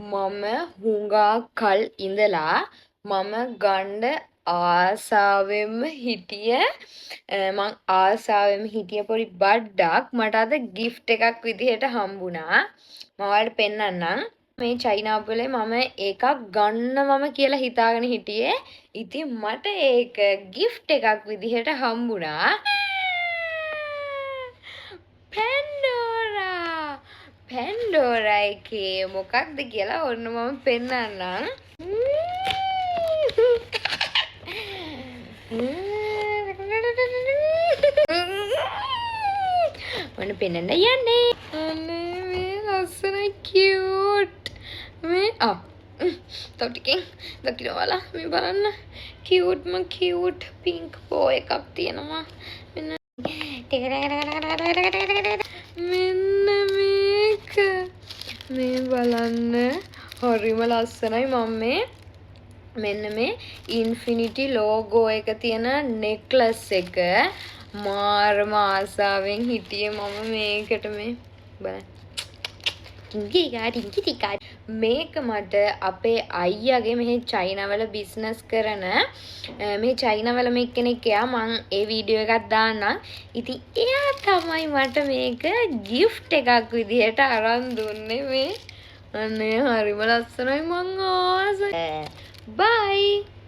මම හුඟා කල් ඉඳලා මම ගන්න ආසාවෙම හිටිය මං ආසාවෙම හිටිය පොඩි බඩ්ඩක් මට අද gift එකක් විදිහට හම්බුණා. මම ඔයාලට පෙන්නන්නම්. මේ චයිනාපුලේ මම එකක් ගන්නවම කියලා හිතාගෙන හිටියේ. ඉතින් මට ඒක gift එකක් විදිහට හම්බුණා. පැන්ඩෝරා එකේ මොකක්ද කියලා ඔන්න මම පෙන්නන්නම්. ඔන්න පෙන්නන්න යන්නේ. අනේ මේ ලස්සන කියුට්. මේ තව ටිකෙන් දකින්නවලා මේ බලන්න. කියුට් පින්ක් බෝය එකක් තියෙනවා. මෙන්න මෙන්න මේක මේ බලන්න හරිම ලස්සනයි. මම මෙන්න මේ ඉන්ෆිනිටි ලෝගෝ එක තියෙන නෙක්ලස් එක මාරම ආසාවෙන් හිටියේ මම මේකට. මේ බලන්න මේක මට අපේ අයියාගේ මෙහි චයිනාවල බිස්නස් කරන මේ චයිනාවල මේ කෙනෙක් එයා මං ඒ වීඩියෝ එකක් දාන්නම්. ඉතින් එයා තමයි මට මේක gift එකක් විදිහට අරන් දුන්නේ. මේ අනේ හරිම ලස්සනයි මං ආසයි. bye